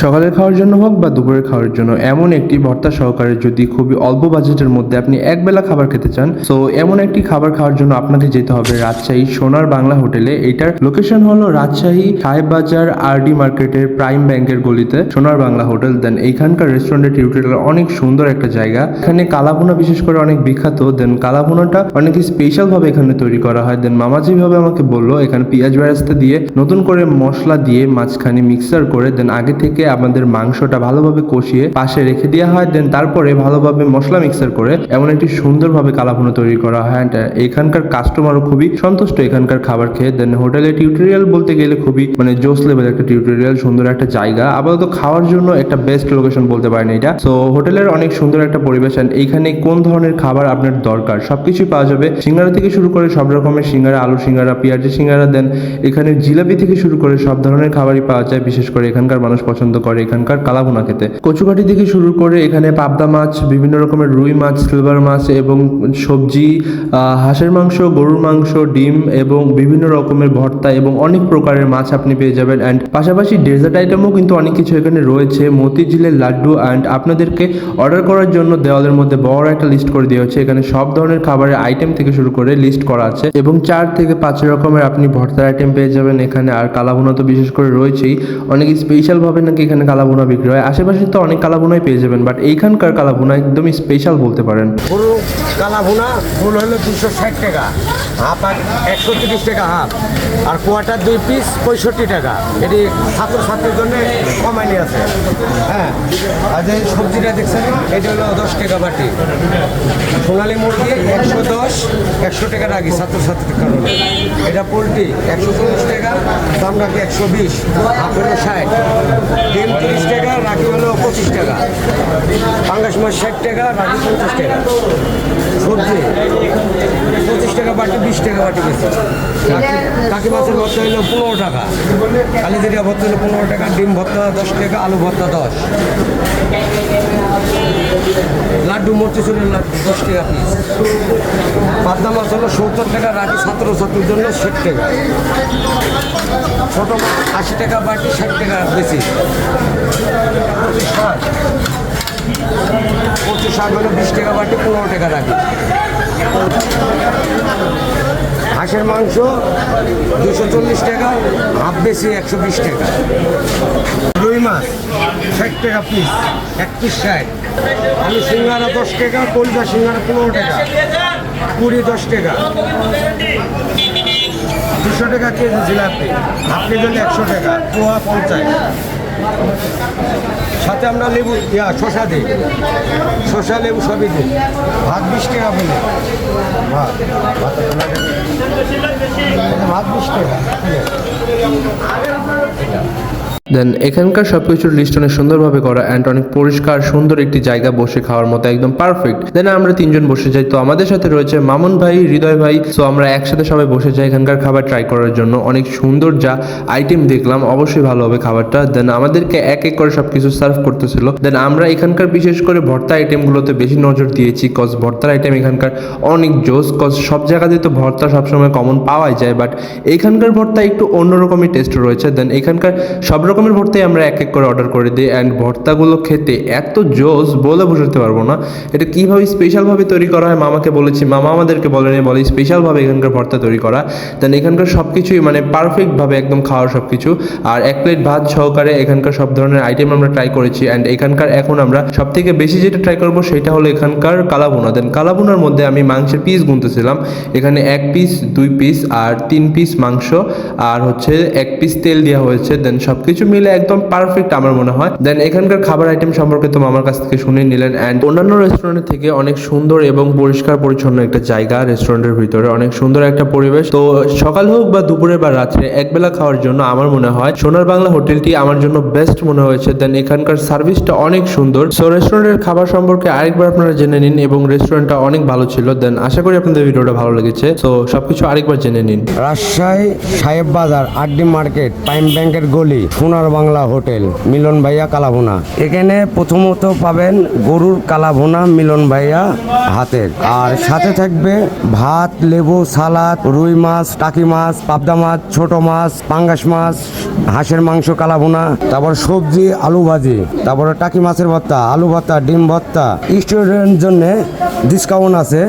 সকালের খাওয়ার জন্য হোক বা দুপুরের খাওয়ার জন্য এমন একটি ভর্তা সহকারে যদি খুবই অল্প বাজেটের মধ্যে আপনি একবেলা খাবার খেতে চান, তো এমন একটি খাবার খাওয়ার জন্য আপনাকে যেতে হবে রাজশাহী সোনার বাংলা হোটেলে। এটার লোকেশন হলো রাজশাহী সাহেববাজার আরডি মার্কেটের প্রাইম ব্যাংকের গলিতে সোনার বাংলা হোটেল। দেন এইখানকার রেস্টুরেন্টের টিউটোরিয়াল অনেক সুন্দর একটা জায়গা। এখানে কালাভুনা বিশেষ করে অনেক বিখ্যাত। দেন কালাভুনাটা অনেক স্পেশাল ভাবে এখানে তৈরি করা হয়। দেন মামা যেভাবে আমাকে বললো, এখানে পেঁয়াজ বেরেস্তা দিয়ে নতুন করে মশলা দিয়ে মাঝখানে মিক্সার করে দেন আগে থেকে আমাদের মাংসটা ভালোভাবে কষিয়ে পাশে রেখে দেওয়া হয়। দেন তারপরে ভালোভাবে মশলা মিক্সার করে এমন একটি সুন্দরভাবে কালাভুনা তৈরি করা হয়। এখানকার কাস্টমারও খুবই সন্তুষ্ট এখানকার খাবার খেয়ে। দেন হোটেলের টিউটোরিয়াল বলতে গেলে খুবই জোস লেভেল একটা টিউটোরিয়াল, সুন্দর একটা জায়গা, আপাতত খাওয়ার জন্য একটা বেস্ট লোকেশন বলতে পারেন এটা। সো হোটেলের অনেক সুন্দর একটা পরিবেশ। এইখানে কোন ধরনের খাবার আপনার দরকার সবকিছুই পাওয়া যাবে। সিঙ্গারা থেকে শুরু করে সব রকমের সিঙ্গারা, আলু সিঙ্গারা, পেঁয়াজের সিঙ্গারা, দেন এখানে জিলাপি থেকে শুরু করে সব ধরনের খাবারই পাওয়া যায়। বিশেষ করে এখানকার মানুষ পছন্দ করে এখানকার কালাভুনা খেতে। কচুকাঠি থেকে শুরু করে এখানে পাবদা মাছ, বিভিন্ন রকমের রুই মাছ, সিলভার মাছ এবং সবজি, হাঁসের মাংস, গরুর মাংস, ডিম এবং বিভিন্ন রকমের ভর্তা এবং অনেক প্রকারের মাছ আপনি পেয়ে যাবেন। অ্যান্ড পাশাপাশি ডেজার্ট আইটেমও কিন্তু অনেক কিছু এখানে রয়েছে, মতিঝিলের লাড্ডু। অ্যান্ড আপনাদেরকে অর্ডার করার জন্য দেওয়ালের মধ্যে বড় একটা লিস্ট করে দেওয়া হচ্ছে। এখানে সব ধরনের খাবারের আইটেম থেকে শুরু করে লিস্ট করা আছে এবং 4 থেকে 5 রকমের আপনি ভর্তার আইটেম পেয়ে যাবেন এখানে। আর কালাভুনা তো বিশেষ করে রয়েছেই, অনেক স্পেশাল ভাবে নাকি এখানে কালাভুনা বিক্রি হয়। আশেপাশে তো অনেক কালাভুনাই পেয়ে যাবেন, বাট এইখানকার কালাভুনা একদমই স্পেশাল বলতে পারেন। পুরো কালাভুনা ফুল হলো 260 টাকা, হাফ আর 130 টাকা হাফ, আর কোয়াটার 2 পিস 65 টাকা। এটি ছাত্রছাত্রীর জন্য কমাইনি আছে। হ্যাঁ, আর যে সবজিটা দেখছেন এটা হলো 10 টাকা বাটি। সোনালী মুরগি 110 টাকা রাখি ছাত্রছাত্রীর কারণে। এটা পোলট্রি 140 টাকা, দাম রাখি 120, হাফ হলো 60, ডিম 30 টাকা, রাখি হলো 25 টাকা, পাঙ্গাস মাছ 60 টাকা, রাখি 50 টাকা। সবজি 25 টাকা বাটি, 20 টাকা বাটি গেছে। কাকি মাছের ভর্তা হলো 15 টাকা, কালিজিরা ভর্তা হলো 15 টাকা, ডিম ভর্তা 10 টাকা, আলু ভর্তা 10, লাড্ডু মরচুর 10 টাকা পিস। পাবদা মাছ হলো 70 টাকা, রাখি ছাত্রছাত্রীর জন্য 60 টাকা। ছোটো মাছ 80 টাকা বাটি, 60 টাকা বেশি। কচু শাক হলো 20 টাকা বাটি, 15 টাকা রাখি। হাঁসের মাংস 240 টাকা, হাফ বেশি 120 টাকা। রুই মাছ 60 টাকা পিস, 1 পিস 60। আলু সিঙ্গারা 10 টাকা, কলজা সিঙ্গারা 15 টাকা, পুরি 10 টাকা, 200 টাকা কেজি জিলাপি, হাফ কেজি 100 টাকা, পোহা 50। সাথে আমরা লেবু শশা দিই, শশা লেবু সবই দিই। ভাত 20 টাকা বলে, ভাত 20 টাকা। দেন এখানকার সবকিছুর লিস্ট অনেক সুন্দরভাবে করা অ্যান্ড অনেক পরিষ্কার সুন্দর একটি জায়গা, বসে খাওয়ার মতো একদম পারফেক্ট। দেন আমরা 3 জন বসে যাই। তো আমাদের সাথে রয়েছে মামুন ভাই, হৃদয় ভাই। সো আমরা একসাথে সবাই বসে যাই এখানকার খাবার ট্রাই করার জন্য। অনেক সুন্দর যা আইটেম দেখলাম, অবশ্যই ভালো হবে খাবারটা। দেন আমাদেরকে এক এক করে সবকিছু সার্ভ করতেছিল। দেন আমরা এখানকার বিশেষ করে ভর্তা আইটেমগুলোতে বেশি নজর দিয়েছি, কজ ভর্তার আইটেম এখানকার অনেক জোস। কজ সব জায়গাতে তো ভর্তা সবসময় কমন পাওয়াই যায়, বাট এইখানকার ভর্তা একটু অন্যরকমই টেস্ট রয়েছে। দেন এখানকার সব রকমের ভর্তাই আমরা এক এক করে অর্ডার করে দিই। অ্যান্ড ভর্তাগুলো খেতে এত জোস বলে বোঝাতে পারবো না। এটা কীভাবে স্পেশালভাবে তৈরি করা হয় মামাকে বলেছি, মামা আমাদেরকে বলে স্পেশালভাবে এখানকার ভর্তা তৈরি করা। দেন এখানকার সব কিছুই পারফেক্টভাবে একদম খাওয়ার সব কিছু। আর 1 প্লেট ভাত সহকারে এখানকার সব ধরনের আইটেম আমরা ট্রাই করেছি। অ্যান্ড এখানকার এখন আমরা সব থেকে বেশি যেটা ট্রাই করবো সেটা হলো এখানকার কালাভুনা। দেন কালাভুনার মধ্যে আমি মাংসের পিস গুনতেছিলাম। এখানে 1 পিস, 2 পিস আর 3 পিস মাংস, আর হচ্ছে 1 পিস তেল দেওয়া হয়েছে। দেন সব কিছু মিলে একদম পারফেক্ট আমার মনে হয়। দেন এখানকার খাবার আইটেম সম্পর্কে তো মামার কাছ থেকে শুনে নিলেন। অ্যান্ড অন্যান্য রেস্টুরেন্টের থেকে অনেক সুন্দর এবং পরিষ্কার পরিচ্ছন্ন একটা জায়গা, রেস্টুরেন্টের ভিতরে অনেক সুন্দর একটা পরিবেশ। তো সকাল হোক বা দুপুরে বা রাত্রে একবেলা খাওয়ার জন্য আমার মনে হয় সোনার বাংলা হোটেলটি আমার জন্য বেস্ট মনে হয়েছে। দেন এখানকার সার্ভিসটা অনেক সুন্দর। সো রেস্টুরেন্টের খাবার সম্পর্কে আরেকবার আপনারা জেনে নিন এবং রেস্টুরেন্টটা অনেক ভালো ছিল। দেন আশা করি আপনাদের ভিডিওটা ভালো লেগেছে। সো সবকিছু আরেকবার জেনে নিন। Rajshahi Sahebbazar RD market prime ব্যাংকের গলি সোনার সোনার বাংলা হোটেল, মিলন ভাইয়া কালাভুনা। এখানে প্রথমত পাবেন গরুর কালাভুনা মিলন ভাইয়া হাতের, আর সাথে থাকবে ভাত, লেবু, সালাদ, রুই মাছ, টাকি মাছ, পাবদা মাছ, ছোট মাছ, পাঙ্গাস মাছ, হাঁসের মাংস কালাভুনা, তারপর সবজি, আলু ভাজি, তারপরে টাকি মাছের ভর্তা, আলু ভর্তা, ডিম ভর্তা। স্টুডেন্টের জন্য ডিসকাউন্ট আছে।